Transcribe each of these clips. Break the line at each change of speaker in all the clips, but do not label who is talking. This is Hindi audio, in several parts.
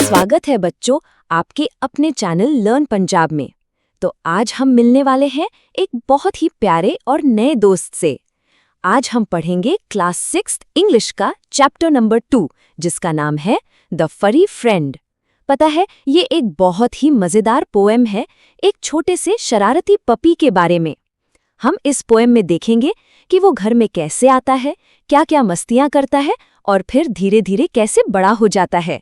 स्वागत है बच्चों आपके अपने चैनल लर्न पंजाब में। तो आज हम मिलने वाले हैं एक बहुत ही प्यारे और नए दोस्त से। आज हम पढ़ेंगे क्लास 6 इंग्लिश का चैप्टर नंबर 2 जिसका नाम है द फरी फ्रेंड। पता है ये एक बहुत ही मजेदार पोएम है एक छोटे से शरारती पपी के बारे में। हम इस पोएम में देखेंगे कि वो घर में कैसे आता है, क्या क्या मस्तियां करता है और फिर धीरे धीरे कैसे बड़ा हो जाता है।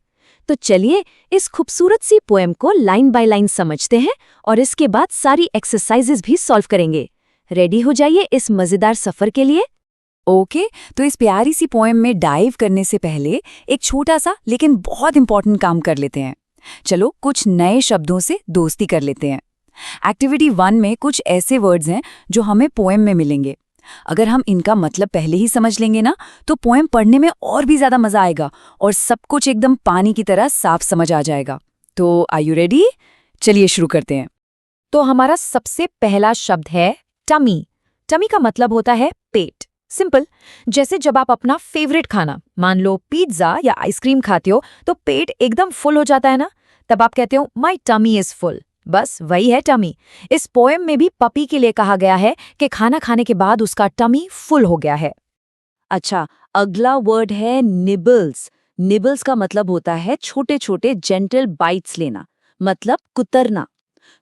तो चलिए इस खूबसूरत सी पोएम को लाइन बाय लाइन समझते हैं और इसके बाद सारी एक्सरसाइजेज भी सॉल्व करेंगे। रेडी हो जाइए इस मजेदार सफर के लिए।
ओके, तो इस प्यारी सी पोएम में डाइव करने से पहले एक छोटा सा लेकिन बहुत इंपॉर्टेंट काम कर लेते हैं। चलो कुछ नए शब्दों से दोस्ती कर लेते हैं। एक्टिविटी 1 में कुछ ऐसे वर्ड्स हैं जो हमें पोएम में मिलेंगे। अगर हम इनका मतलब पहले ही समझ लेंगे ना तो पोएम पढ़ने में और भी ज्यादा मजा आएगा और सब कुछ एकदम पानी की तरह साफ समझ आ जाएगा। तो आर यू रेडी? चलिए शुरू करते हैं।
तो हमारा सबसे पहला शब्द है टमी। टमी का मतलब होता है पेट। सिंपल, जैसे जब आप अपना फेवरेट खाना मान लो पिज्जा या आइसक्रीम खाते हो तो पेट एकदम फुल हो जाता है ना, तब आप कहते हो माई टमी इज फुल। बस वही है टमी। इस पोएम में भी पपी के लिए कहा गया है कि खाना खाने के बाद उसका टमी फुल हो गया है। अच्छा, अगला वर्ड है निबल्स। निबल्स का मतलब होता है छोटे छोटे जेंटल बाइट्स लेना, मतलब कुतरना।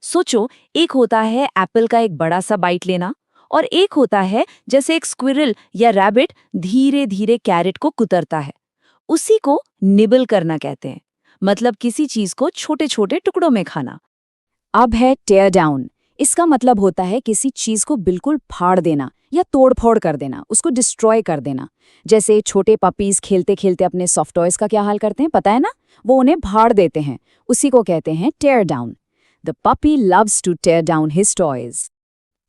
सोचो, एक होता है एप्पल का एक बड़ा सा बाइट लेना और एक होता है जैसे एक स्क्विरल या रैबिट धीरे धीरे कैरेट को कुतरता है। उसी को निबल करना कहते हैं, मतलब किसी चीज को छोटे छोटे टुकड़ों में खाना।
अब है टेयर डाउन। इसका मतलब होता है किसी चीज को बिल्कुल फाड़ देना या तोड़फोड़ कर देना, उसको डिस्ट्रॉय कर देना। जैसे छोटे पपीज खेलते खेलते अपने सॉफ्ट टॉयज का क्या हाल करते हैं पता है ना, वो उन्हें फाड़ देते हैं। उसी को कहते हैं tear down. The puppy loves to tear down his toys.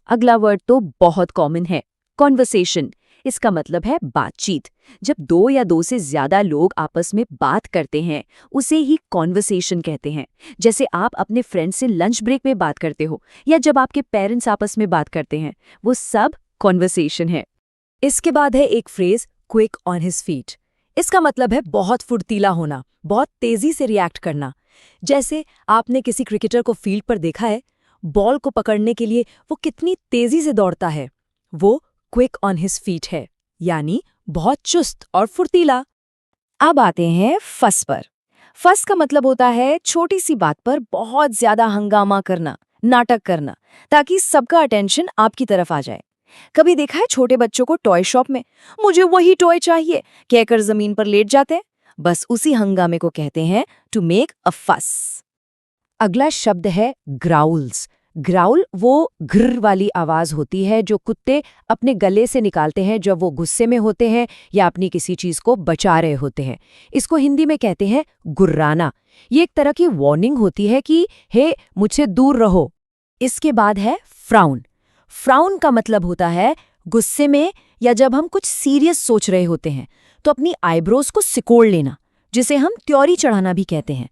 अगला वर्ड तो बहुत कॉमन है, कॉन्वर्सेशन। इसका मतलब है बातचीत। जब दो या दो से ज्यादा लोग आपस में बात करते हैं उसे ही कॉन्वर्सेशन कहते हैं। जैसे आप अपने फ्रेंड से लंच ब्रेक में बात करते हो या जब आपके पेरेंट्स आपस में बात करते हैं, वो सब कॉन्वर्सेशन है। इसके बाद है एक phrase quick on his feet. इसका मतलब है बहुत फुर्तीला होना, बहुत तेजी से रिएक्ट करना। जैसे आपने किसी क्रिकेटर को फील्ड पर देखा है, बॉल को पकड़ने के लिए वो कितनी तेजी से दौड़ता है, वो क्विक ऑन हिज फीट है, यानी बहुत चुस्त और फुर्तीला। अब आते हैं फस पर। फस का मतलब होता है छोटी सी बात पर बहुत ज्यादा हंगामा करना, नाटक करना, ताकि सबका अटेंशन आपकी तरफ आ जाए। कभी देखा है छोटे बच्चों को टॉय शॉप में मुझे वही टॉय चाहिए कहकर जमीन पर लेट जाते हैं? बस उसी हंगामे को कहते हैं टू मेक अ फस। अगला शब्द है ग्राउल्स। ग्राउल वो घ्र वाली आवाज होती है जो कुत्ते अपने गले से निकालते हैं जब वो गुस्से में होते हैं या अपनी किसी चीज को बचा रहे होते हैं। इसको हिंदी में कहते हैं गुर्राना। ये एक तरह की वार्निंग होती है कि हे मुझसे दूर रहो। इसके बाद है फ्राउन। फ्राउन का मतलब होता है गुस्से में या जब हम कुछ सीरियस सोच रहे होते हैं तो अपनी आईब्रोज को सिकोड़ लेना, जिसे हम त्योरी चढ़ाना भी कहते हैं।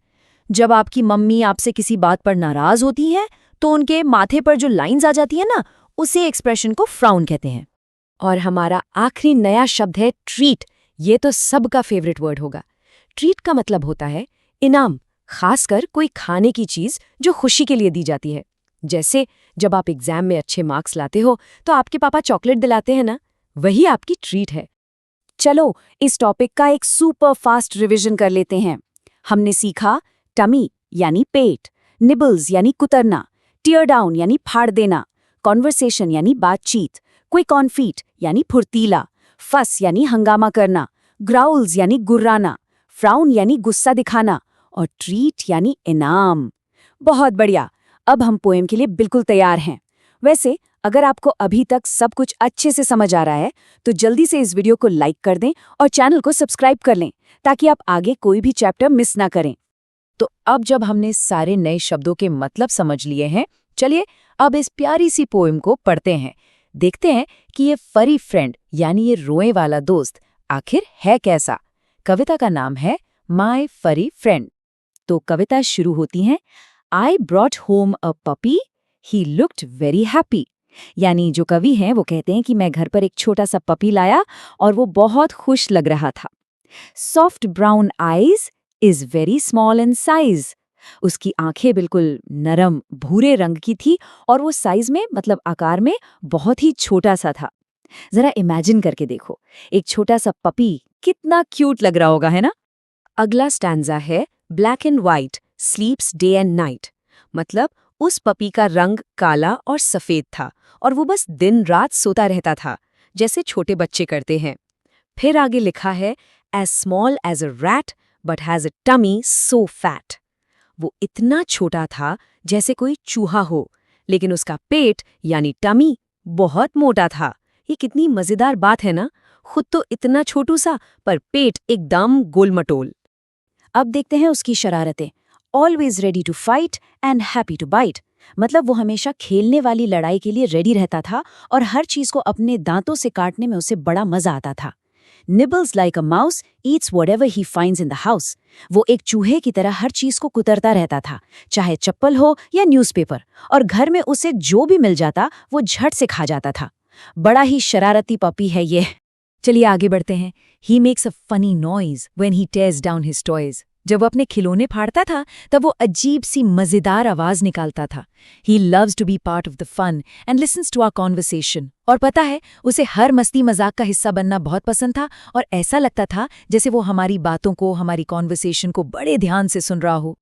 जब आपकी मम्मी आपसे किसी बात पर नाराज होती हैं तो उनके माथे पर जो लाइंस आ जाती है ना, उसे एक्सप्रेशन को फ्राउन कहते हैं। और हमारा आखिरी नया शब्द है ट्रीट। ये तो सबका फेवरेट वर्ड होगा। ट्रीट का मतलब होता है इनाम, खासकर कोई खाने की चीज जो खुशी के लिए दी जाती है। जैसे जब आप एग्जाम में अच्छे मार्क्स लाते हो तो आपके पापा चॉकलेट दिलाते हैं ना, वही आपकी ट्रीट है। चलो इस टॉपिक का एक सुपर फास्ट रिवीजन कर लेते हैं। हमने सीखा टमी यानी पेट, निबल्स यानी कुतरना, टीयर डाउन यानी फाड़ देना, कॉन्वर्सेशन यानी बातचीत, क्विक ऑन फीट यानी फुर्तीला, फस यानी हंगामा करना, ग्राउल्स यानी गुर्राना, फ्राउन यानी गुस्सा दिखाना और ट्रीट यानी इनाम। बहुत बढ़िया, अब हम पोएम के लिए बिल्कुल तैयार हैं। वैसे अगर आपको अभी तक सब कुछ अच्छे से समझ आ रहा है तो जल्दी से इस वीडियो को लाइक कर दें और चैनल को सब्सक्राइब कर लें ताकि आप आगे कोई भी चैप्टर मिस ना करें। तो अब जब हमने सारे नए शब्दों के मतलब समझ लिए हैं, चलिए अब इस प्यारी सी पोएम को पढ़ते हैं। देखते हैं कि ये फरी फ्रेंड यानी ये रोए वाला दोस्त आखिर है कैसा। कविता का नाम है माय फरी फ्रेंड। तो कविता शुरू होती है, I brought home a puppy, he looked very happy. यानी जो कवि हैं वो कहते हैं कि मैं घर पर एक छोटा सा पपी लाया और वो बहुत खुश लग रहा था। Soft brown eyes, is very small in size. उसकी आंखें बिल्कुल नरम भूरे रंग की थी और वो साइज में मतलब आकार में बहुत ही छोटा सा था। जरा इमेजिन करके देखो, एक छोटा सा पपी कितना क्यूट लग रहा होगा, है ना? अगला स्टैंजा है black and white स्लीप्स day and night. मतलब उस पपी का रंग काला और सफेद था और वो बस दिन रात सोता रहता था, जैसे छोटे बच्चे करते हैं। फिर आगे लिखा है as small as a rat but has a tummy so fat. वो इतना छोटा था जैसे कोई चूहा हो, लेकिन उसका पेट यानी टमी बहुत मोटा था। ये कितनी मजेदार बात है ना, खुद तो इतना छोटू सा पर पेट एकदम गोलमटोल। अब देखते हैं उसकी शरारतें। Always ready to fight and happy to bite. मतलब वो हमेशा खेलने वाली लड़ाई के लिए रेडी रहता था और हर चीज को अपने दांतों से काटने में उसे बड़ा मजा आता था। Nibbles like a mouse Yeats whatever he finds in the house. वो एक चूहे की तरह हर चीज को कुतरता रहता था, चाहे चप्पल हो या न्यूज़पेपर, और घर में उसे जो भी मिल जाता वो झट से खा जाता था। बड़ा ही शरारती पपी है ये। चलिए आगे बढ़ते हैं। He makes a funny noise when he tears down his toys. जब वो अपने खिलौने फाड़ता था तब वो अजीब सी मजेदार आवाज निकालता था। He loves to be part of the fun and listens to our conversation. और पता है, उसे हर मस्ती मजाक का हिस्सा बनना बहुत पसंद था और ऐसा लगता था जैसे वो हमारी बातों को, हमारी कॉन्वर्सेशन को बड़े ध्यान से सुन रहा हो।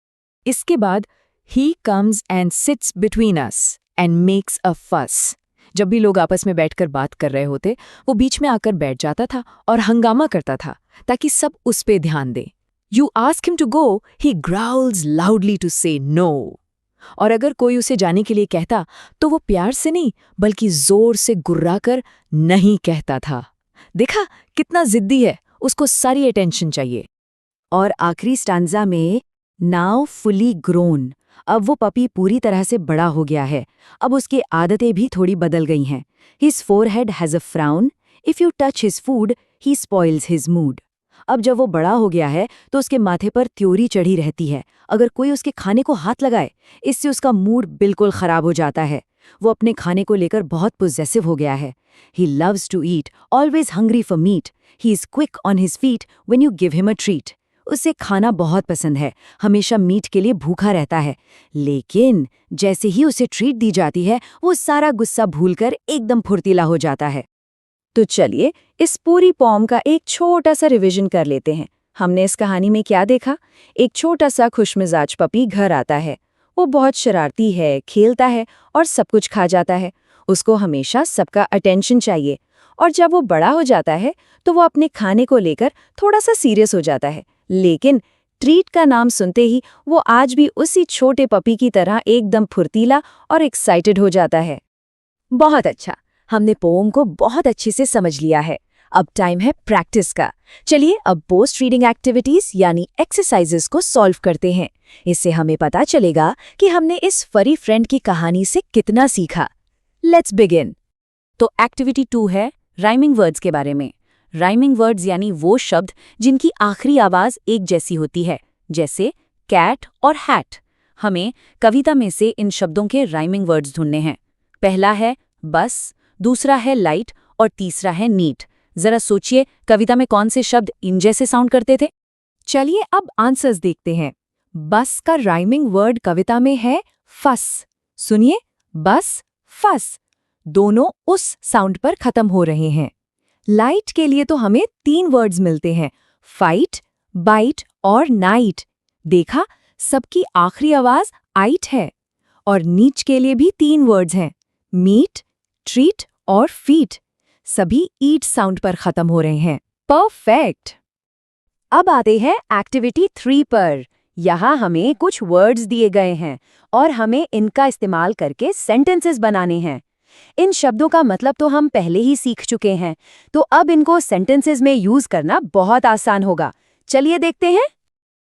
इसके बाद he comes and sits between us and makes a फस। जब भी लोग आपस में बैठकर बात कर रहे होते, वो बीच में आकर बैठ जाता था और हंगामा करता था ताकि सब उस पे ध्यान दें। You ask him to go, he growls loudly to say no. और अगर कोई उसे जाने के लिए कहता तो वो प्यार से नहीं बल्कि जोर से गुर्राकर नहीं कहता था। देखा कितना जिद्दी है, उसको सारी अटेंशन चाहिए। और आखिरी स्टांजा में नाउ फुली ग्रोन। अब वो पपी पूरी तरह से बड़ा हो गया है। अब उसकी आदतें भी थोड़ी बदल गई हैं। His forehead has a frown. If you touch his food, he spoils his mood. अब जब वो बड़ा हो गया है तो उसके माथे पर त्योरी चढ़ी रहती है। अगर कोई उसके खाने को हाथ लगाए, इससे उसका मूड बिल्कुल खराब हो जाता है। वो अपने खाने को लेकर बहुत पोजेसिव हो गया है। He loves to eat, always hungry for meat. He is quick on his feet when you give him a treat. उसे खाना बहुत पसंद है, हमेशा मीट के लिए भूखा रहता है। लेकिन जैसे ही उसे ट्रीट दी जाती है, वो सारा गुस्सा भूलकर एकदम फुर्तीला हो जाता है। तो चलिए इस पूरी पॉम का एक छोटा सा रिवीजन कर लेते हैं। हमने इस कहानी में क्या देखा? एक छोटा सा खुशमिजाज पपी घर आता है। वो बहुत शरारती है, खेलता है और सब कुछ खा जाता है। उसको हमेशा सबका अटेंशन चाहिए। और जब वो बड़ा हो जाता है तो वो अपने खाने को लेकर थोड़ा सा सीरियस हो जाता है। लेकिन ट्रीट का नाम सुनते ही वो आज भी उसी छोटे पपी की तरह एकदम फुर्तीला और एक्साइटेड हो जाता है। बहुत अच्छा, हमने पोएम को बहुत अच्छे से समझ लिया है। अब टाइम है प्रैक्टिस का। चलिए अब पोस्ट रीडिंग एक्टिविटीज यानी एक्सरसाइजेस को सॉल्व करते हैं। इससे हमें पता चलेगा कि हमने इस फरी फ्रेंड की कहानी से कितना सीखा। Let's begin. तो एक्टिविटी 2 है राइमिंग वर्ड्स के बारे में। राइमिंग वर्ड्स यानी वो शब्द जिनकी आखिरी आवाज एक जैसी होती है, जैसे कैट और हैट। हमें कविता में से इन शब्दों के राइमिंग वर्ड्स ढूंढने हैं। पहला है बस, दूसरा है लाइट और तीसरा है नीट। जरा सोचिए कविता में कौन से शब्द इन जैसे साउंड करते थे? चलिए अब आंसर्स देखते हैं। बस का राइमिंग वर्ड कविता में है फस। सुनिए, बस, फस, दोनों उस साउंड पर खत्म हो रहे हैं। लाइट के लिए तो हमें 3 वर्ड्स मिलते हैं, फाइट, बाइट और नाइट। देखा, सबकी आखिरी आवाज आइट है। और नीच के लिए भी 3 वर्ड्स हैं, मीट, ट्रीट और फीट। सभी ईट साउंड पर खत्म हो रहे हैं। परफेक्ट। अब आते हैं एक्टिविटी 3 पर। यहाँ हमें कुछ वर्ड्स दिए गए हैं और हमें इनका इस्तेमाल करके सेंटेंसेस बनाने हैं। इन शब्दों का मतलब तो हम पहले ही सीख चुके हैं, तो अब इनको सेंटेंसेस में यूज करना बहुत आसान होगा। चलिए देखते हैं।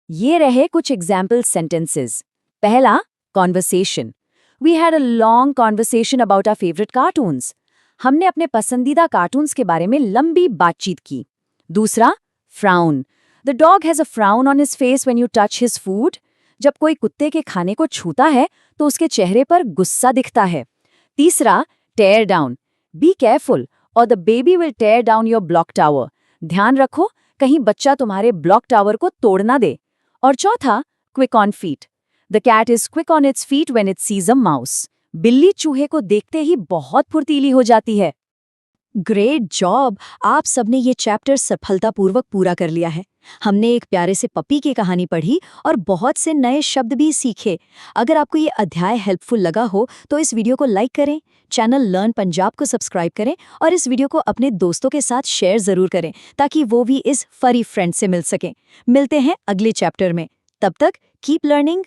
ये रहे कुछ एग्जाम्पल सेंटेंसेस। पहला, conversation. We had a long conversation about our favourite cartoons. हमने अपने पसंदीदा कार्टून्स के बारे में लंबी बातचीत की। दूसरा, frown. The dog has a frown on his face when you touch his food. जब कोई कुत्ते के खाने को छूता है तो उसके चेहरे पर गुस्सा दिखता है। तीसरा, tear down. Be careful or the baby will tear down your block tower. ध्यान रखो कहीं बच्चा तुम्हारे ब्लॉक टावर को तोड़ ना दे। और चौथा, quick on feet. The cat is quick on its feet when it sees a mouse. बिल्ली चूहे को देखते ही बहुत फुर्तीली हो जाती है। Great job! आप सबने ये चैप्टर सफलतापूर्वक पूरा कर लिया है। हमने एक प्यारे से पपी की कहानी पढ़ी और बहुत से नए शब्द भी सीखे। अगर आपको ये अध्याय हेल्पफुल लगा हो तो इस वीडियो को लाइक करें, चैनल लर्न पंजाब को सब्सक्राइब करें और इस वीडियो को अपने दोस्तों के साथ शेयर ज़रूर करें ताकि वो भी इस फरी फ्रेंड से मिल सकें। मिलते हैं अगले चैप्टर में। तब तक कीप लर्निंग,